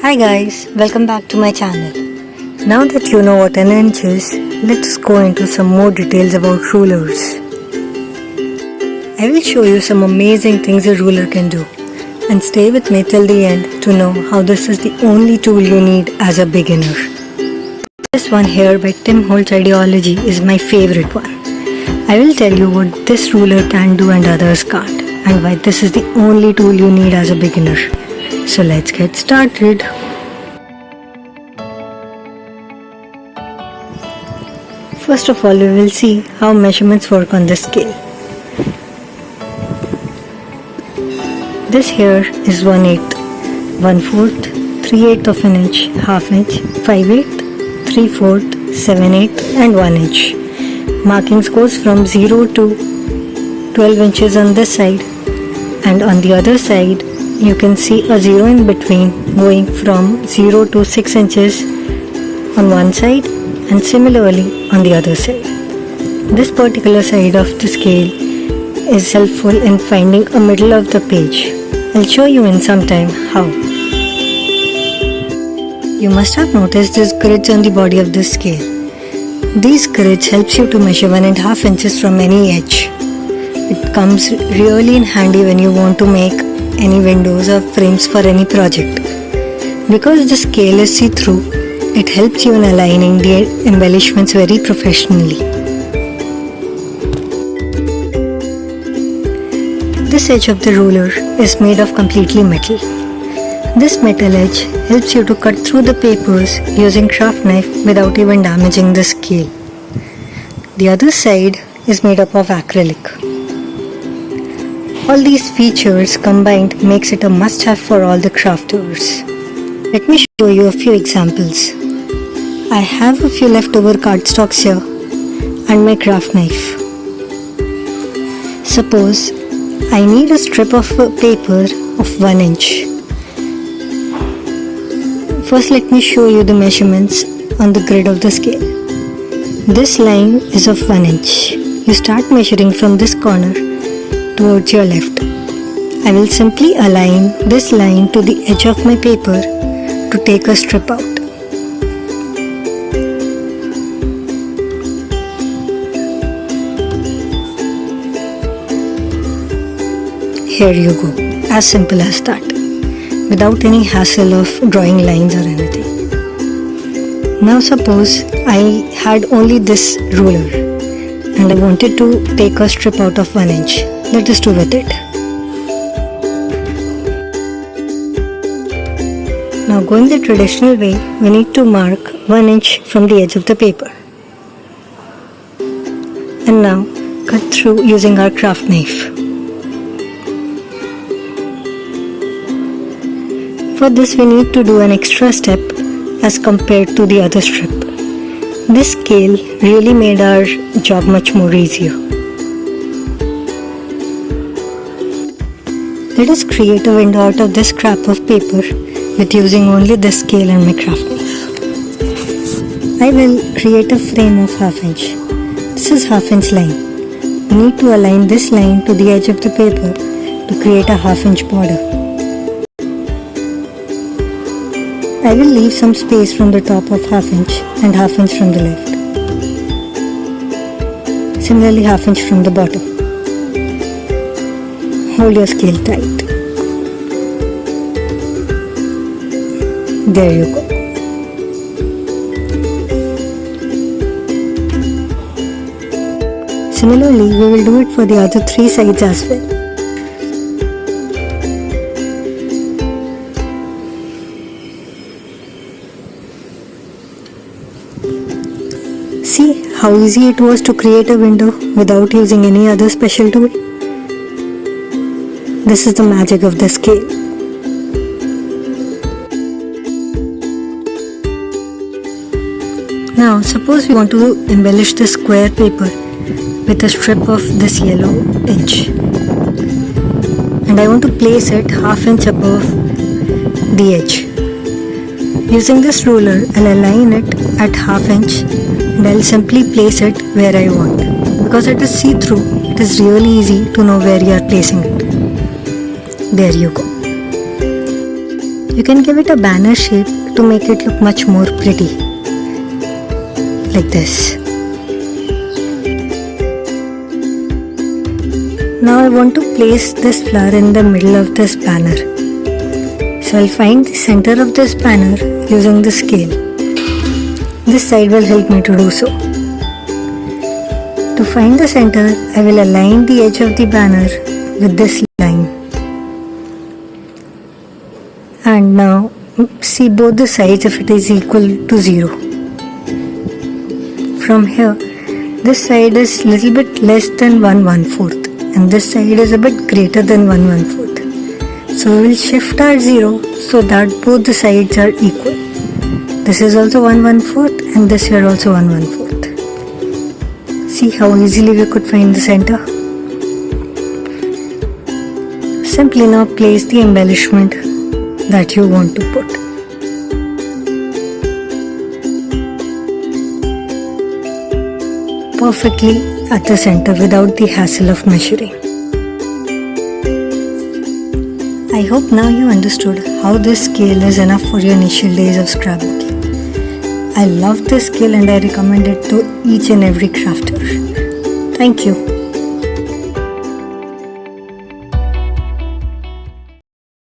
Hi guys, welcome back to my channel. Now that you know what an inch is, let's go into some more details about rulers. I will show you some amazing things a ruler can do. And stay with me till the end to know how this is the only tool you need as a beginner. This one here by TimHoltz Idea-ology is my favorite one. I will tell you what this ruler can do and others can't, and why this is the only tool you need as a beginner. So let's get started. First of all, we will see how measurements work on this scale. This here is 1/8, 1/4, 3/8 of an inch, half inch, 5/8, 3/4, 7/8 and 1 inch. Markings goes from 0 to 12 inches on this side, and on the other side you can see a 0 in between going from 0 to 6 inches on one side and similarly on the other side. This particular side of the scale is helpful in finding a middle of the page. I'll show you in some time how. You must have noticed these grids on the body of this scale. These grids helps you to measure 1.5 inches from any edge. It comes really in handy when you want to make any windows or frames for any project. Because the scale is see-through, it helps you in aligning the embellishments very professionally. This edge of the ruler is made of completely metal. This metal edge helps you to cut through the papers using craft knife without even damaging the scale. The other side is made up of acrylic. All these features combined makes it a must-have for all the crafters. Let me show you a few examples. I have a few leftover cardstocks here and my craft knife. Suppose I need a strip of paper of 1 inch. First let me show you the measurements on the grid of the scale. This line is of 1 inch. You start measuring from this corner towards your left. I will simply align this line to the edge of my paper to take a strip out. Here you go, as simple as that, without any hassle of drawing lines or anything. Now suppose I had only this ruler and I wanted to take a strip out of 1 inch. Let us do with it. Now going the traditional way, we need to mark 1 inch from the edge of the paper. And now cut through using our craft knife. For this we need to do an extra step as compared to the other strip. This scale really made our job much more easier. Let us create a window out of this scrap of paper with using only this scale and my craft knife. I will create a frame of 1/2 inch. This is 1/2 inch line. We need to align this line to the edge of the paper to create a 1/2 inch border. I will leave some space from the top of 1/2 inch and 1/2 inch from the left. Similarly 1/2 inch from the bottom. Hold your scale tight. There you go. Similarly, we will do it for the other 3 sides as well. See how easy it was to create a window without using any other special tool? This is the magic of the scale. Now suppose we want to embellish the square paper with a strip of this yellow edge, and I want to place it 1/2 inch above the edge. Using this ruler, I'll align it at 1/2 inch and I'll simply place it where I want. Because it is see-through, it is really easy to know where you are placing it. There you go. You can give it a banner shape to make it look much more pretty, like this. Now I want to place this flower in the middle of this banner. So I'll find the center of this banner using the scale. This side will help me to do so. To find the center, I will align the edge of the banner with this line. And now see both the sides if it is equal to 0. From here, this side is little bit less than 1/4 and this side is a bit greater than 1/4. So we will shift our 0 so that both the sides are equal. This is also 1/4 and this here also 1/4. See how easily we could find the center? Simply now place the embellishment that you want to put. Perfectly at the center without the hassle of measuring. I hope now you understood how this scale is enough for your initial days of scrapbooking. I love this scale and I recommend it to each and every crafter. Thank you.